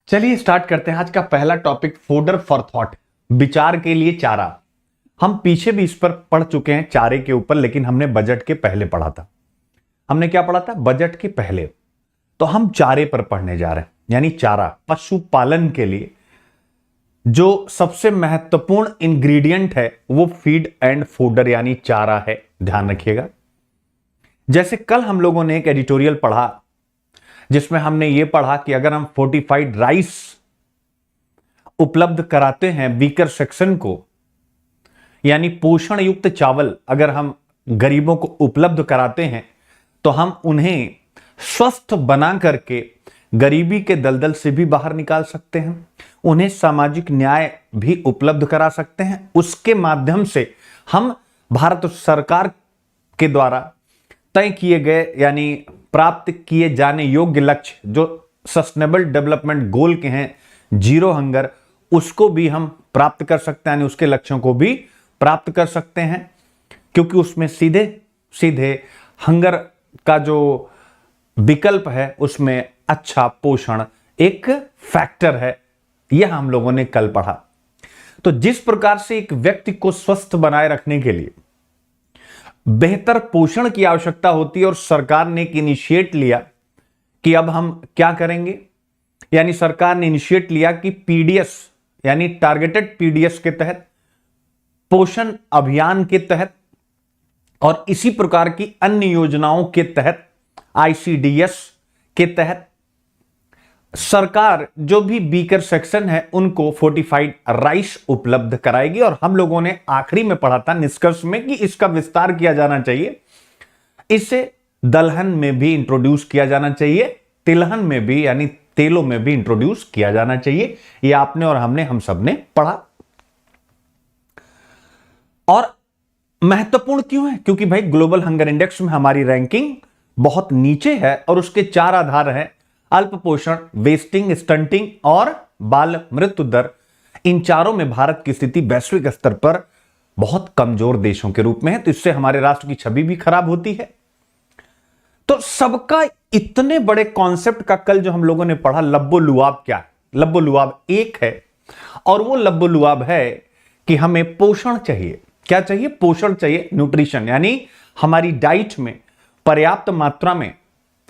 चलिए स्टार्ट करते हैं आज का पहला टॉपिक, फोडर फॉर थॉट, विचार के लिए चारा। हम पीछे भी इस पर पढ़ चुके हैं चारे के ऊपर, लेकिन हमने बजट के पहले पढ़ा था। हमने क्या पढ़ा था? बजट के पहले। तो हम चारे पर पढ़ने जा रहे हैं, यानी चारा। पशुपालन के लिए जो सबसे महत्वपूर्ण इंग्रेडिएंट है वो फीड एंड फोडर यानी चारा है। ध्यान रखिएगा। जैसे कल हम लोगों ने एक एडिटोरियल पढ़ा जिसमें हमने ये पढ़ा कि अगर हम फोर्टिफाइड राइस उपलब्ध कराते हैं वीकर सेक्शन को, यानी पोषण युक्त चावल अगर हम गरीबों को उपलब्ध कराते हैं तो हम उन्हें स्वस्थ बना करके गरीबी के दलदल से भी बाहर निकाल सकते हैं, उन्हें सामाजिक न्याय भी उपलब्ध करा सकते हैं। उसके माध्यम से हम भारत सरकार के द्वारा तय किए गए यानी प्राप्त किए जाने योग्य लक्ष्य जो सस्टेनेबल डेवलपमेंट गोल के हैं, जीरो हंगर, उसको भी हम प्राप्त कर सकते हैं, यानी उसके लक्ष्यों को भी प्राप्त कर सकते हैं, क्योंकि उसमें सीधे सीधे हंगर का जो विकल्प है उसमें अच्छा पोषण एक फैक्टर है। यह हम लोगों ने कल पढ़ा। तो जिस प्रकार से एक व्यक्ति को स्वस्थ बनाए रखने के लिए बेहतर पोषण की आवश्यकता होती है और सरकार ने एक इनिशिएट लिया कि अब हम क्या करेंगे, यानी सरकार ने इनिशिएट लिया कि पीडीएस यानी टारगेटेड पीडीएस के तहत, पोषण अभियान के तहत और इसी प्रकार की अन्य योजनाओं के तहत, आईसीडीएस के तहत सरकार जो भी वीकर सेक्शन है उनको फोर्टिफाइड राइस उपलब्ध कराएगी। और हम लोगों ने आखिरी में पढ़ा था निष्कर्ष में कि इसका विस्तार किया जाना चाहिए, इसे दलहन में भी इंट्रोड्यूस किया जाना चाहिए, तिलहन में भी यानी तेलों में भी इंट्रोड्यूस किया जाना चाहिए। ये आपने और हमने हम सब ने पढ़ा। और महत्वपूर्ण क्यों है? क्योंकि भाई ग्लोबल हंगर इंडेक्स में हमारी रैंकिंग बहुत नीचे है और उसके 4 आधार हैं: अल्प पोषण, वेस्टिंग, स्टंटिंग और बाल मृत्यु दर। इन चारों में भारत की स्थिति वैश्विक स्तर पर बहुत कमजोर देशों के रूप में है, तो इससे हमारे राष्ट्र की छवि भी खराब होती है। तो सबका इतने बड़े कॉन्सेप्ट का कल जो हम लोगों ने पढ़ा, लब्बो-लुआब क्या है? लब्बो-लुआब एक है और वो लब्बो-लुआब है कि हमें पोषण चाहिए। क्या चाहिए? पोषण चाहिए, न्यूट्रिशन, यानी हमारी डाइट में पर्याप्त मात्रा में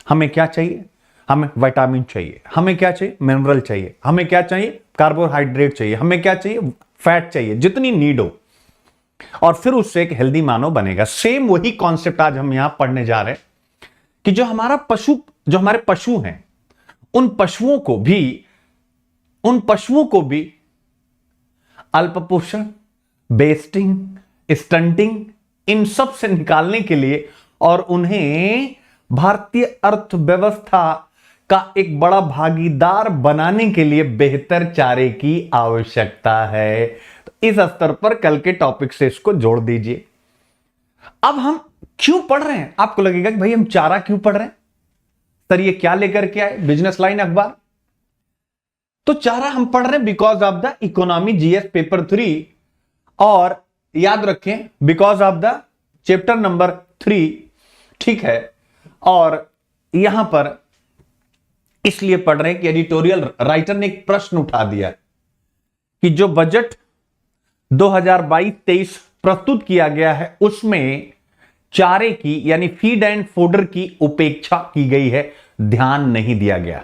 हमें क्या चाहिए? हमें विटामिन चाहिए, हमें क्या चाहिए? मिनरल चाहिए, हमें क्या चाहिए? कार्बोहाइड्रेट चाहिए, हमें क्या चाहिए? फैट चाहिए, जितनी नीड हो, और फिर उससे एक हेल्दी मानव बनेगा। सेम वही कॉन्सेप्ट आज हम यहां पढ़ने जा रहे हैं कि जो हमारे पशु हैं, उन पशुओं को भी अल्प पोषण, वेस्टिंग, स्टंटिंग, इन सब से निकालने के लिए और उन्हें भारतीय अर्थव्यवस्था का एक बड़ा भागीदार बनाने के लिए बेहतर चारे की आवश्यकता है। तो इस स्तर पर कल के टॉपिक से इसको जोड़ दीजिए। अब हम क्यों पढ़ रहे हैं? आपको लगेगा कि भाई हम चारा क्यों पढ़ रहे हैं सर, ये क्या लेकर के आए बिजनेस लाइन अखबार? तो चारा हम पढ़ रहे हैं because of the economy GS paper 3, और याद रखें because of the chapter number 3, ठीक है। और यहां पर इसलिए पढ़ रहे हैं कि एडिटोरियल राइटर ने एक प्रश्न उठा दिया कि जो बजट 2022-23 प्रस्तुत किया गया है उसमें चारे की यानी फीड एंड फोडर की उपेक्षा की गई है, ध्यान नहीं दिया गया।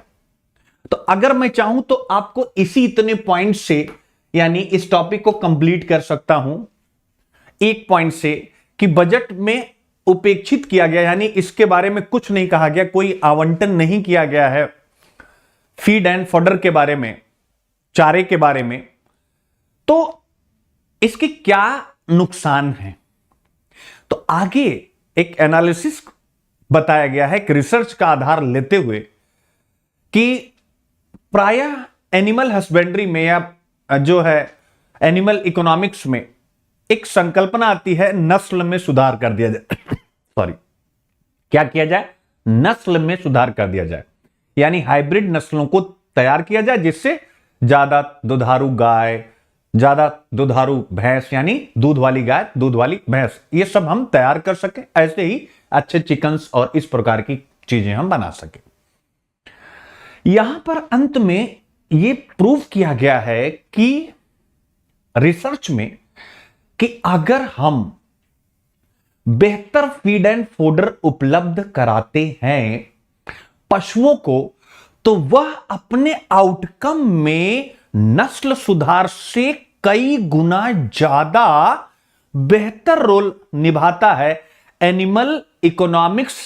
तो अगर मैं चाहूं तो आपको इसी इतने पॉइंट से यानी इस टॉपिक को कंप्लीट कर सकता हूं एक पॉइंट से कि बजट में उपेक्षित किया गया, यानी इसके बारे में कुछ नहीं कहा गया, कोई आवंटन नहीं किया गया है फीड एंड फोडर के बारे में, चारे के बारे में। तो इसके क्या नुकसान हैं? तो आगे एक एनालिसिस बताया गया है, एक रिसर्च का आधार लेते हुए, कि प्रायः एनिमल हस्बेंड्री में या जो है एनिमल इकोनॉमिक्स में एक संकल्पना आती है नस्ल में सुधार कर दिया जाए सॉरी, क्या किया जाए? नस्ल में सुधार कर दिया जाए, यानी हाइब्रिड नस्लों को तैयार किया जाए जिससे ज्यादा दुधारू गाय, ज्यादा दुधारू भैंस, यानी दूध वाली गाय, दूध वाली भैंस, ये सब हम तैयार कर सके, ऐसे ही अच्छे चिकन्स और इस प्रकार की चीजें हम बना सके। यहां पर अंत में ये प्रूव किया गया है कि रिसर्च में कि अगर हम बेहतर फीड एंड फोडर उपलब्ध कराते हैं पशुओं को, तो वह अपने आउटकम में नस्ल सुधार से कई गुना ज्यादा बेहतर रोल निभाता है एनिमल इकोनॉमिक्स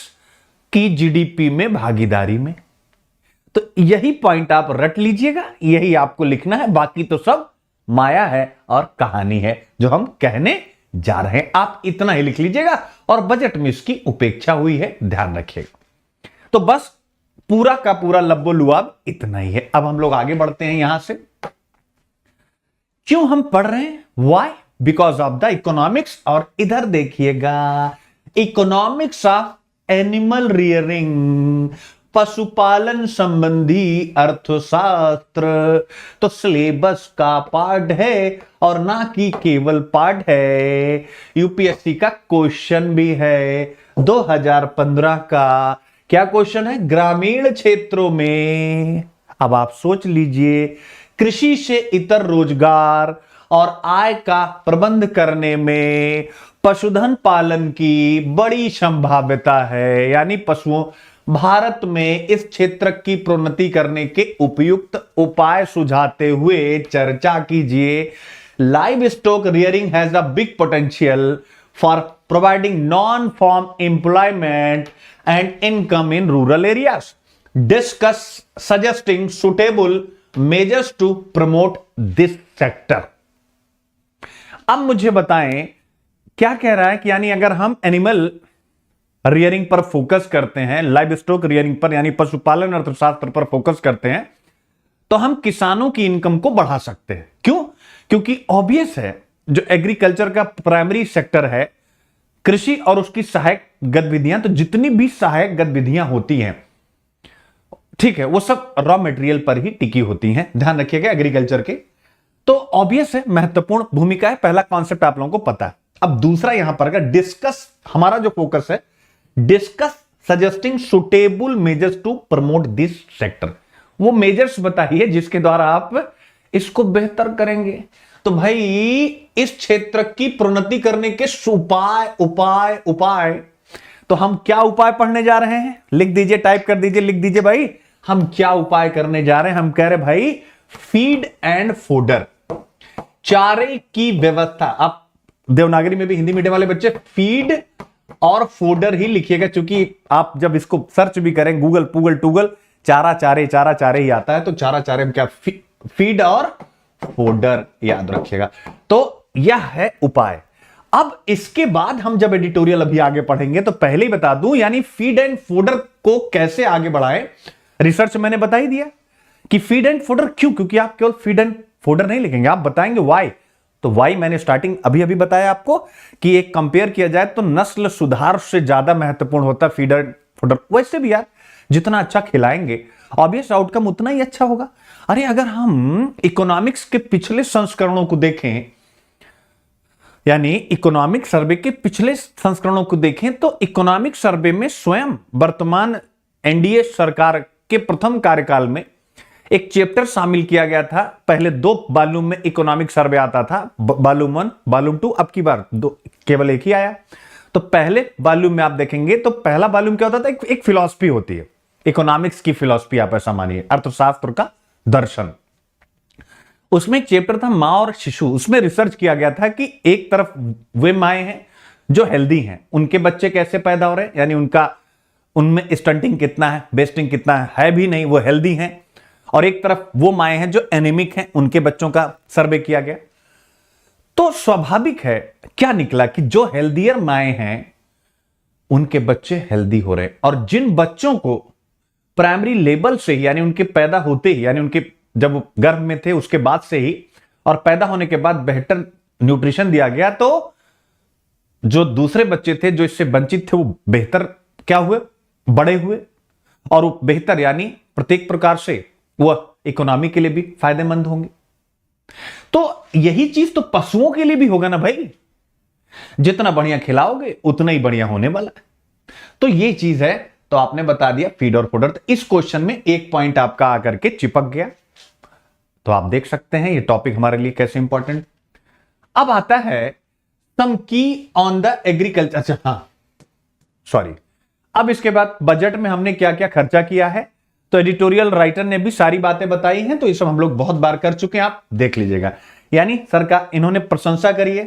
की जीडीपी में भागीदारी में। तो यही पॉइंट आप रट लीजिएगा, यही आपको लिखना है, बाकी तो सब माया है और कहानी है जो हम कहने जा रहे हैं। आप इतना ही लिख लीजिएगा और बजट में इसकी उपेक्षा हुई है, ध्यान रखिएगा। तो बस पूरा का पूरा लब्बो लुआब इतना ही है। अब हम लोग आगे बढ़ते हैं यहां से। क्यों हम पढ़ रहे हैं? Why? Because of the economics. और इधर देखिएगा, इकोनॉमिक्स ऑफ एनिमल रियरिंग, पशुपालन संबंधी अर्थशास्त्र, तो सिलेबस का पार्ट है और ना कि केवल पार्ट है। यूपीएससी का क्वेश्चन भी है 2015 का। क्या क्वेश्चन है? ग्रामीण क्षेत्रों में, अब आप सोच लीजिए, कृषि से इतर रोजगार और आय का प्रबंध करने में पशुधन पालन की बड़ी संभाव्यता है। यानी पशुओं, भारत में इस क्षेत्र की प्रोन्नति करने के उपयुक्त उपाय सुझाते हुए चर्चा कीजिए। Livestock rearing has a big potential for providing non farm employment and income in rural areas. Discuss suggesting suitable measures to promote this sector. अब मुझे बताएं क्या कह रहा है कि यानी अगर हम एनिमल रियरिंग पर फोकस करते हैं, लाइव स्टॉक रियरिंग पर यानी पशुपालन अर्थशास्त्र पर फोकस करते हैं, तो हम किसानों की इनकम को बढ़ा सकते हैं। क्यों? क्योंकि ऑब्वियस है, जो एग्रीकल्चर का प्राइमरी सेक्टर है कृषि और उसकी सहायक गतिविधियां, तो जितनी भी सहायक गतिविधियां होती हैं, ठीक है, वो सब रॉ मटेरियल पर ही टिकी होती हैं। ध्यान रखिएगा एग्रीकल्चर के। तो ऑब्वियस है, महत्वपूर्ण भूमिका है। पहला कॉन्सेप्ट आप लोगों को पता है। अब दूसरा यहां पर अगर डिस्कस, हमारा जो फोकस है, discuss suggesting suitable measures to promote this sector. वो मेजर्स बताइए जिसके द्वारा आप इसको बेहतर करेंगे। तो भाई इस क्षेत्र की प्रोन्नति करने के उपाय उपाय उपाय, तो हम क्या उपाय पढ़ने जा रहे हैं? लिख दीजिए, टाइप कर दीजिए, लिख दीजिए भाई, हम क्या उपाय करने जा रहे हैं। हम कह रहे भाई फीड एंड फोडर, चारे की व्यवस्था। आप देवनागरी में भी, हिंदी मीडियम वाले बच्चे, फीड और फोडर ही लिखिएगा, क्योंकि आप जब इसको सर्च भी करें गूगल पूगल टूगल, चारा चारे ही आता है। तो चारा चारे में क्या, फीड और फोडर याद रखिएगा। तो यह है उपाय। अब इसके बाद हम जब एडिटोरियल अभी आगे पढ़ेंगे, तो पहले ही बता दूं, यानी फीड एंड फोडर को कैसे आगे बढ़ाएं। रिसर्च मैंने बता ही दिया कि फीड एंड फोडर क्यों, क्योंकि आप केवल फीड एंड फोडर नहीं लिखेंगे, आप बताएंगे वाई। तो वाई मैंने स्टार्टिंग अभी बताया आपको कि एक कंपेयर किया जाए तो नस्ल सुधार से ज्यादा महत्वपूर्ण होता है फीड एंड फोडर। वैसे भी यार जितना अच्छा खिलाएंगे ऑब्वियस आउटकम उतना ही अच्छा होगा। अरे अगर हम इकोनॉमिक्स के पिछले संस्करणों को देखें, यानी इकोनॉमिक सर्वे के पिछले संस्करणों को देखें, तो इकोनॉमिक सर्वे में स्वयं वर्तमान एनडीए सरकार के प्रथम कार्यकाल में एक चैप्टर शामिल किया गया था। पहले 2 वॉल्यूम में इकोनॉमिक सर्वे आता था, वॉल्यूम 1 वॉल्यूम 2, अब की बार केवल एक ही आया। तो पहले वॉल्यूम में आप देखेंगे तो पहला वॉल्यूम क्या होता था, एक फिलॉसफी होती है, इकोनॉमिक्स की फिलॉसफी आप ऐसा मानिए, अर्थशास्त्र का दर्शन। उसमें एक चैप्टर था मां और शिशु। उसमें रिसर्च किया गया था कि एक तरफ वे माएँ हैं जो हेल्दी हैं, उनके बच्चे कैसे पैदा हो रहे हैं, यानी उनमें स्टंटिंग कितना है, बेस्टिंग कितना है भी नहीं, वो हेल्दी हैं। और एक तरफ वो माएँ हैं जो एनीमिक हैं, उनके बच्चों का सर्वे किया गया। तो स्वाभाविक है, क्या निकला कि जो हेल्दियर माएँ हैं उनके बच्चे हेल्दी हो रहे, और जिन बच्चों को प्राइमरी लेवल से ही, यानी उनके पैदा होते ही, यानी उनके जब गर्भ में थे उसके बाद से ही और पैदा होने के बाद बेहतर न्यूट्रिशन दिया गया, तो जो दूसरे बच्चे थे जो इससे वंचित थे वो बेहतर क्या हुए, बड़े हुए, और वो बेहतर यानी प्रत्येक प्रकार से वह इकोनॉमी के लिए भी फायदेमंद होंगे। तो यही चीज तो पशुओं के लिए भी होगा ना भाई, जितना बढ़िया खिलाओगे उतना ही बढ़िया होने वाला है। तो ये चीज है, तो आपने बता दिया फीड और फोडर। तो इस क्वेश्चन में एक पॉइंट आपका आकर के चिपक गया। तो आप देख सकते हैं ये टॉपिक हमारे लिए कैसे इंपॉर्टेंट। अब आता है सम की ऑन द एग्रीकल्चर। अच्छा हाँ सॉरी, अब इसके बाद बजट में हमने क्या क्या खर्चा किया है, तो एडिटोरियल राइटर ने भी सारी बातें बताई हैं, तो ये सब हम लोग बहुत बार कर चुके हैं, आप देख लीजिएगा। यानी सरकार, इन्होंने प्रशंसा करी है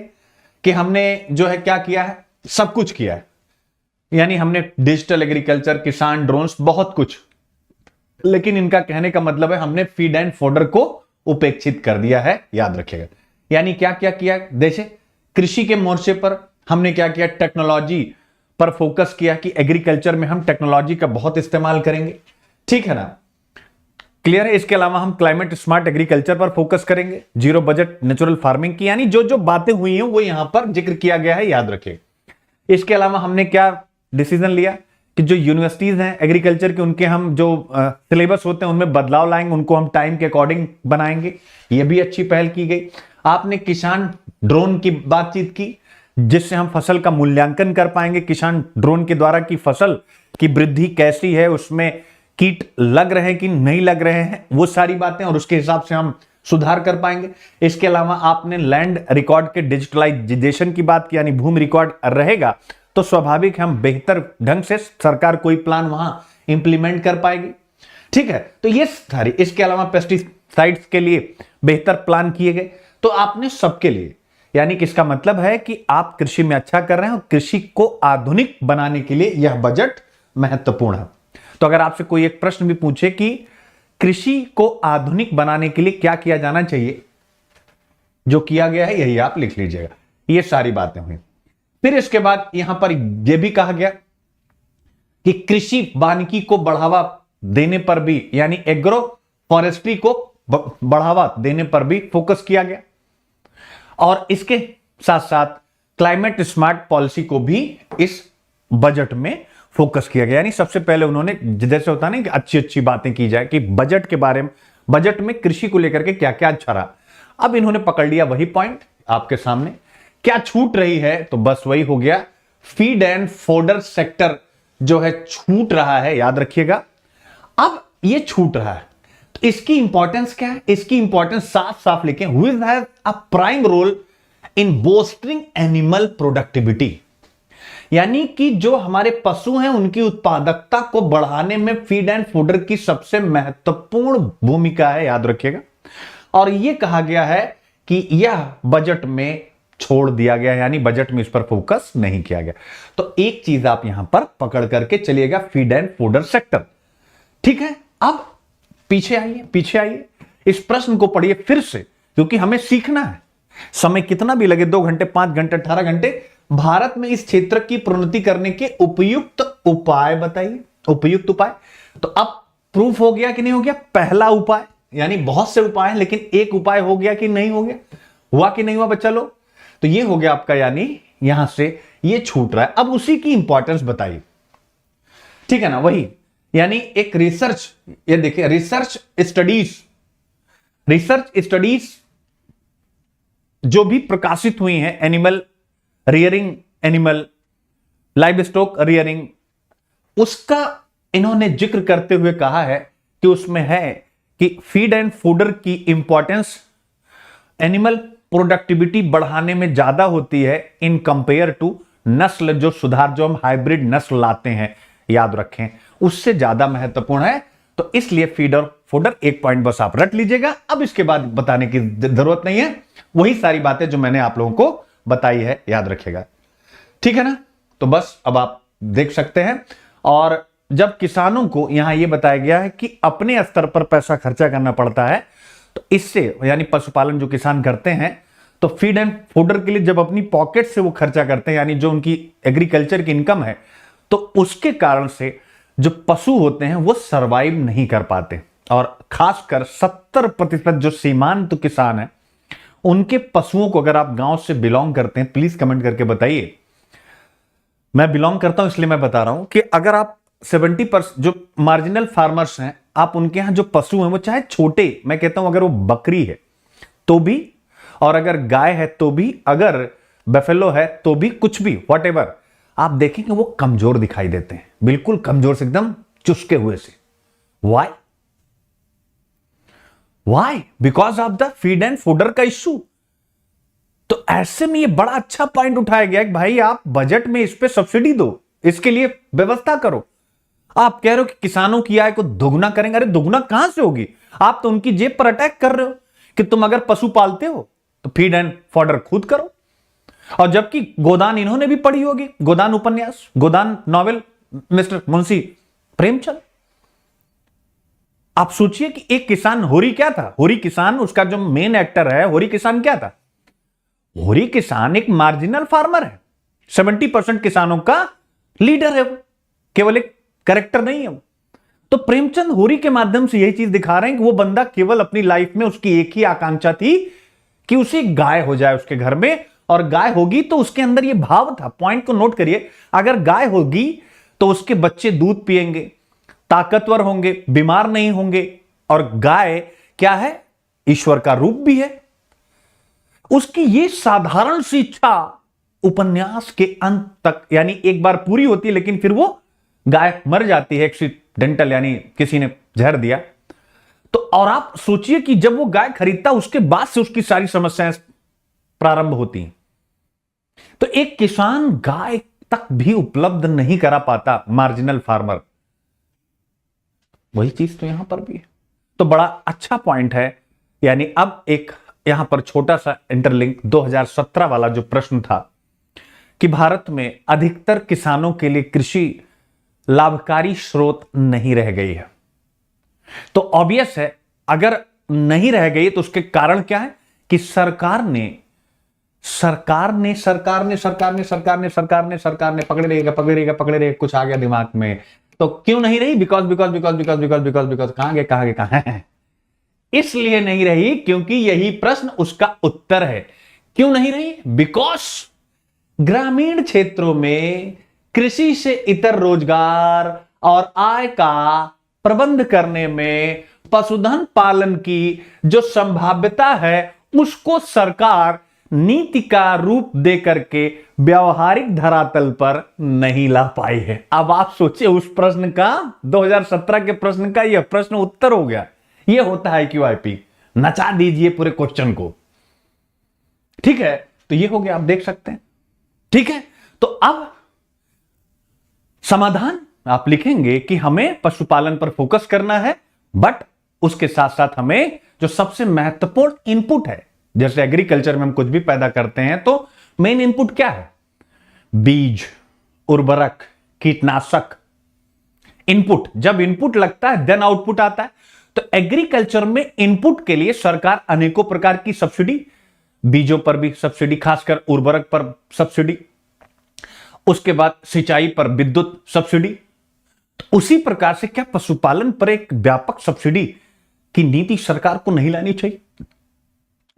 कि हमने जो है क्या किया है, सब कुछ किया है। यानी हमने डिजिटल एग्रीकल्चर, किसान, ड्रोन्स, बहुत कुछ। लेकिन इनका कहने का मतलब है हमने फीड एंड फोडर को उपेक्षित कर दिया है, याद रखिएगा। यानी क्या क्या किया, जैसे कृषि के मोर्चे पर हमने क्या किया, टेक्नोलॉजी पर फोकस किया कि एग्रीकल्चर में हम टेक्नोलॉजी का बहुत इस्तेमाल करेंगे, ठीक है ना, क्लियर है। इसके अलावा हम क्लाइमेट स्मार्ट एग्रीकल्चर पर फोकस करेंगे, जीरो बजट नेचुरल फार्मिंग की, यानी जो जो बातें हुई हैं वो यहां पर जिक्र किया गया है, याद रखिए। इसके अलावा हमने क्या डिसीजन लिया कि जो यूनिवर्सिटीज हैं एग्रीकल्चर के, उनके हम जो सिलेबस होते हैं उनमें बदलाव लाएंगे, उनको हम टाइम के अकॉर्डिंग बनाएंगे, ये भी अच्छी पहल की गई। आपने किसान ड्रोन की बातचीत की, जिससे हम फसल का मूल्यांकन कर पाएंगे किसान ड्रोन के द्वारा कि फसल की वृद्धि कैसी है, उसमें कीट लग रहे हैं कि नहीं लग रहे हैं, वो सारी बातें, और उसके हिसाब से हम सुधार कर पाएंगे। इसके अलावा आपने लैंड रिकॉर्ड के डिजिटलाइजेशन की बात की, यानी भूमि रिकॉर्ड रहेगा तो स्वाभाविक हम बेहतर ढंग से सरकार कोई प्लान वहां इंप्लीमेंट कर पाएगी, ठीक है। तो ये सारी, इसके अलावा पेस्टिसाइड्स के लिए बेहतर प्लान किए गए, तो आपने सबके लिए, यानी कि इसका मतलब है कि आप कृषि में अच्छा कर रहे हैं और कृषि को आधुनिक बनाने के लिए यह बजट महत्वपूर्ण है। तो अगर आपसे कोई एक प्रश्न भी पूछे कि कृषि को आधुनिक बनाने के लिए क्या किया जाना चाहिए, जो किया गया है यही आप लिख लीजिएगा। ये सारी बातें हुई। फिर इसके बाद यहां पर यह भी कहा गया कि कृषि वानिकी को बढ़ावा देने पर भी, यानी एग्रो फॉरेस्ट्री को बढ़ावा देने पर भी फोकस किया गया, और इसके साथ साथ क्लाइमेट स्मार्ट पॉलिसी को भी इस बजट में फोकस किया गया। यानी सबसे पहले उन्होंने, जैसे होता है ना कि अच्छी अच्छी बातें की जाए कि बजट के बारे में, बजट में कृषि को लेकर के क्या क्या अच्छा रहा। अब इन्होंने पकड़ लिया वही पॉइंट आपके सामने, क्या छूट रही है, तो बस वही हो गया, फीड एंड फोडर सेक्टर जो है छूट रहा है, याद रखिएगा। अब ये छूट रहा है तो इसकी इंपॉर्टेंस क्या है, इसकी इंपॉर्टेंस साफ साफ लिखें, which has a prime role in bolstering animal productivity. यानी कि जो हमारे पशु हैं उनकी उत्पादकता को बढ़ाने में फीड एंड फोडर की सबसे महत्वपूर्ण भूमिका है, याद रखिएगा। और यह कहा गया है कि यह बजट में छोड़ दिया गया, यानी बजट में इस पर फोकस नहीं किया गया। तो एक चीज आप यहां पर पकड़ करके चलिएगा, फीड एंड फोडर सेक्टर, ठीक है। अब पीछे आइए, पीछे आइए, इस प्रश्न को पढ़िए फिर से, क्योंकि हमें सीखना है। समय कितना भी लगे, 2 घंटे, 5 घंटे, 18 घंटे, भारत में इस क्षेत्र की प्रोन्नति करने के उपयुक्त उपाय बताइए, उपयुक्त उपाय। तो अब प्रूफ हो गया कि नहीं हो गया, पहला उपाय, यानी बहुत से उपाय हैं लेकिन एक उपाय हो गया कि नहीं हो गया, हुआ कि नहीं हुआ बच्चा लोग, तो ये हो गया आपका, यानी यहां से ये छूट रहा है। अब उसी की इंपॉर्टेंस बताइए, ठीक है ना, वही, यानी एक रिसर्च, ये देखिए रिसर्च स्टडीज जो भी प्रकाशित हुई हैं, animal rearing, animal live stock rearing, उसका इन्होंने जिक्र करते हुए कहा है कि उसमें है कि फीड एंड फूडर की इंपॉर्टेंस एनिमल प्रोडक्टिविटी बढ़ाने में ज्यादा होती है इन कंपेयर टू नस्ल, जो सुधार, जो हम हाइब्रिड नस्ल लाते हैं, याद रखें, उससे ज्यादा महत्वपूर्ण है। तो इसलिए फीड और फूडर, एक पॉइंट बस आप रट लीजिएगा, अब इसके बाद बताने की जरूरत नहीं है, वही सारी बातें जो मैंने आप लोगों को बताई है, याद रखिएगा, ठीक है ना। तो बस अब आप देख सकते हैं। और जब किसानों को यहां यह बताया गया है कि अपने स्तर पर पैसा खर्चा करना पड़ता है, तो इससे, यानी पशुपालन जो किसान करते हैं, तो फीड एंड फूडर के लिए जब अपनी पॉकेट से वो खर्चा करते हैं, यानी जो उनकी एग्रीकल्चर की इनकम है, तो उसके कारण से जो पशु होते हैं वो सरवाइव नहीं कर पाते। और खासकर 70% जो सीमांत किसान है, उनके पशुओं को, अगर आप गांव से बिलोंग करते हैं प्लीज कमेंट करके बताइए। मैं बिलोंग करता हूं इसलिए मैं बता रहा हूं कि अगर आप 70% जो मार्जिनल फार्मर्स हैं, आप उनके यहां जो पशु हैं वो चाहे छोटे, मैं कहता हूं अगर वो बकरी है तो भी, और अगर गाय है तो भी, अगर बफेलो है तो भी, कुछ भी व्हाटएवर, आप देखेंगे वो कमजोर दिखाई देते हैं, बिल्कुल कमजोर से, एकदम चुसके हुए से। Why? Why? Because of the feed and fodder का इश्यू। तो ऐसे में ये बड़ा अच्छा पॉइंट उठाया गया कि भाई आप बजट में इस पे सब्सिडी दो, इसके लिए व्यवस्था करो। आप कह रहे हो कि किसानों की आय को दोगुना करेंगे। अरे दोगुना कहां से होगी? आप तो उनकी जेब पर अटैक कर रहे हो कि तुम अगर पशु पालते हो तो फीड एंड फॉडर खुद करो। और जबकि गोदान इन्होंने भी पढ़ी होगी, गोदान उपन्यास, गोदान नॉवेल, मिस्टर मुंशी प्रेमचंद। आप सोचिए कि एक किसान, होरी क्या था? होरी किसान, उसका जो मेन एक्टर है होरी किसान क्या था? होरी किसान एक मार्जिनल फार्मर है, 70% किसानों का लीडर है वो, केवल एक कैरेक्टर नहीं है वो। तो प्रेमचंद होरी के माध्यम से यही चीज दिखा रहे हैं कि वो बंदा केवल अपनी लाइफ में उसकी एक ही आकांक्षा थी कि उसे गाय हो जाए उसके घर में, और गाय होगी तो उसके अंदर ये भाव था। पॉइंट को नोट करिए, अगर गाय होगी तो उसके बच्चे दूध पिएंगे, ताकतवर होंगे, बीमार नहीं होंगे। और गाय क्या है? ईश्वर का रूप भी है। उसकी ये साधारण सी इच्छा उपन्यास के अंत तक, यानी एक बार पूरी होती है, लेकिन फिर वो गाय मर जाती है एक्सीडेंटल, यानी किसी ने जहर दिया। तो और आप सोचिए कि जब वो गाय खरीदता उसके बाद से उसकी सारी समस्याएं प्रारंभ होती हैं। तो एक किसान गाय तक भी उपलब्ध नहीं करा पाता, मार्जिनल फार्मर। वही चीज तो यहां पर भी है। तो बड़ा अच्छा पॉइंट है। यानी अब एक यहां पर छोटा सा इंटरलिंक 2017 वाला जो प्रश्न था कि भारत में अधिकतर किसानों के लिए कृषि लाभकारी स्रोत नहीं रह गई है। तो ऑब्वियस है, अगर नहीं रह गई तो उसके कारण क्या है कि सरकार ने पकड़े रहेगा, कुछ आ गया दिमाग में। तो क्यों नहीं रही? बिकॉज कहां गए? इसलिए नहीं रही क्योंकि यही प्रश्न उसका उत्तर है। क्यों नहीं रही? बिकॉज ग्रामीण क्षेत्रों में कृषि से इतर रोजगार और आय का प्रबंध करने में पशुधन पालन की जो संभाव्यता है उसको सरकार नीति का रूप दे करके व्यवहारिक धरातल पर नहीं ला पाई है। अब आप सोचिए, उस प्रश्न का 2017 के प्रश्न का यह प्रश्न उत्तर हो गया। यह होता है QIP, नचा दीजिए पूरे क्वेश्चन को। ठीक है, तो यह हो गया, आप देख सकते हैं। ठीक है, तो अब समाधान आप लिखेंगे कि हमें पशुपालन पर फोकस करना है, बट उसके साथ साथ हमें जो सबसे महत्वपूर्ण इनपुट है, जैसे एग्रीकल्चर में हम कुछ भी पैदा करते हैं तो मेन इनपुट क्या है? बीज, उर्वरक, कीटनाशक। इनपुट, जब इनपुट लगता है देन आउटपुट आता है। तो एग्रीकल्चर में इनपुट के लिए सरकार अनेकों प्रकार की सब्सिडी, बीजों पर भी सब्सिडी, खासकर उर्वरक पर सब्सिडी, उसके बाद सिंचाई पर विद्युत सब्सिडी। तो उसी प्रकार से क्या पशुपालन पर एक व्यापक सब्सिडी की नीति सरकार को नहीं लानी चाहिए?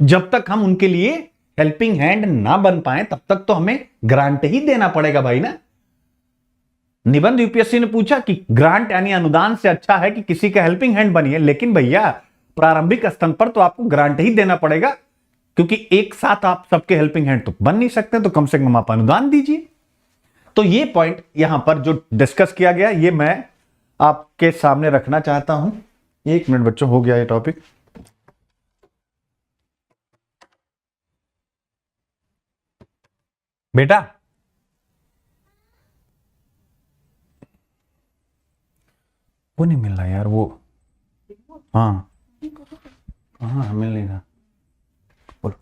जब तक हम उनके लिए हेल्पिंग हैंड ना बन पाए तब तक तो हमें ग्रांट ही देना पड़ेगा भाई ना। निबंध यूपीएससी ने पूछा कि ग्रांट यानी अनुदान से अच्छा है कि किसी का हेल्पिंग हैंड बनिए, लेकिन भैया प्रारंभिक स्तर पर तो आपको ग्रांट ही देना पड़ेगा, क्योंकि एक साथ आप सबके हेल्पिंग हैंड तो बन नहीं सकते। तो कम से कम आप अनुदान दीजिए। तो ये पॉइंट यहां पर जो डिस्कस किया गया, ये मैं आपके सामने रखना चाहता हूं। एक मिनट बच्चों, हो गया ये टॉपिक। बेटा वो नहीं मिल रहा यार, वो हाँ हाँ मिल नहीं रहा, बोलो।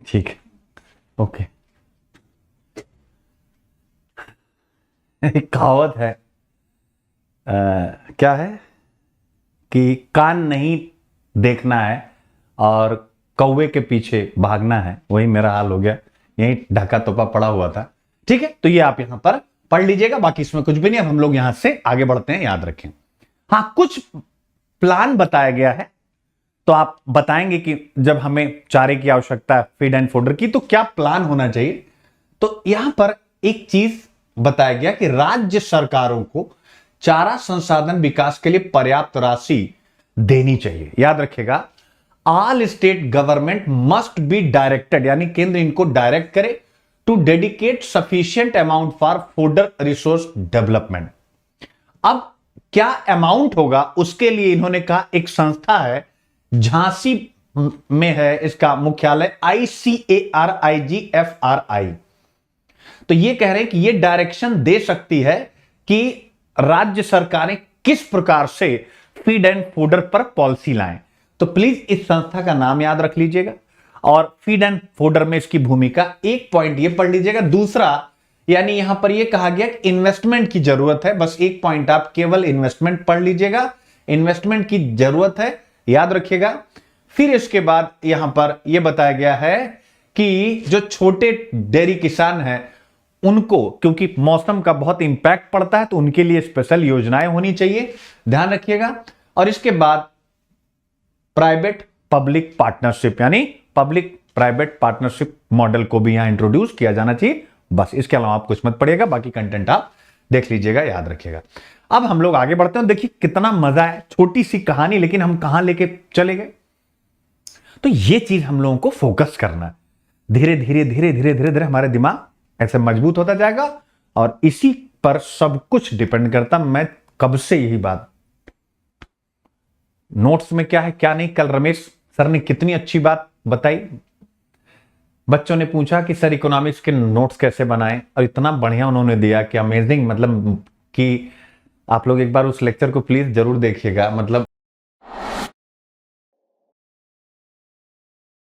ठीक है, ओके। एक कहावत है, क्या है कि कान नहीं देखना है और कौवे के पीछे भागना है। वही मेरा हाल हो गया, यही ढका तोपा पड़ा हुआ था। ठीक है, तो ये आप यहां पर पढ़ लीजिएगा, बाकी इसमें कुछ भी नहीं। अब हम लोग यहां से आगे बढ़ते हैं, याद रखें। हाँ, कुछ प्लान बताया गया है, तो आप बताएंगे कि जब हमें चारे की आवश्यकता है, फीड एंड फोडर की, तो क्या प्लान होना चाहिए। तो यहां पर एक चीज बताया गया कि राज्य सरकारों को चारा संसाधन विकास के लिए पर्याप्त राशि देनी चाहिए। याद रखिएगा, all state government must be directed, यानी केंद्र इनको डायरेक्ट करे to dedicate sufficient amount for fodder resource development. अब क्या अमाउंट होगा उसके लिए इन्होंने कहा एक संस्था है झांसी में है, इसका मुख्यालय ICARIGFRI। तो ये कह रहे हैं कि ये डायरेक्शन दे सकती है कि राज्य सरकारें किस प्रकार से फीड एंड फूडर पर पॉलिसी लाएं। तो प्लीज इस संस्था का नाम याद रख लीजिएगा और फीड एंड फूडर में इसकी भूमिका, एक पॉइंट ये पढ़ लीजिएगा। दूसरा, यानी यहां पर ये कहा गया कि इन्वेस्टमेंट की जरूरत है, बस एक पॉइंट आप केवल इन्वेस्टमेंट पढ़ लीजिएगा, इन्वेस्टमेंट की जरूरत है, याद रखिएगा। फिर इसके बाद यहां पर यह बताया गया है कि जो छोटे डेयरी किसान हैं उनको, क्योंकि मौसम का बहुत इंपैक्ट पड़ता है, तो उनके लिए स्पेशल योजनाएं होनी चाहिए, ध्यान रखिएगा। और इसके बाद प्राइवेट पब्लिक पार्टनरशिप, यानी पब्लिक प्राइवेट पार्टनरशिप मॉडल को भी यहां इंट्रोड्यूस किया जाना चाहिए। बस इसके अलावा आप कुछ मत पढ़िएगा, बाकी कंटेंट आप देख लीजिएगा, याद रखिएगा। अब हम लोग आगे बढ़ते हैं। देखिए कितना मजा है, छोटी सी कहानी लेकिन हम कहां लेके चले गए। तो ये चीज हम लोगों को फोकस करना है। धीरे धीरे धीरे धीरे धीरे धीरे हमारे दिमाग ऐसे मजबूत होता जाएगा और इसी पर सब कुछ डिपेंड करता। मैं कब से यही बात, नोट्स में क्या है क्या नहीं, कल रमेश सर ने कितनी अच्छी बात बताई। बच्चों ने पूछा कि सर इकोनॉमिक्स के नोट्स कैसे बनाएं, और इतना बढ़िया उन्होंने दिया कि अमेजिंग, मतलब कि आप लोग एक बार उस लेक्चर को प्लीज जरूर देखिएगा। मतलब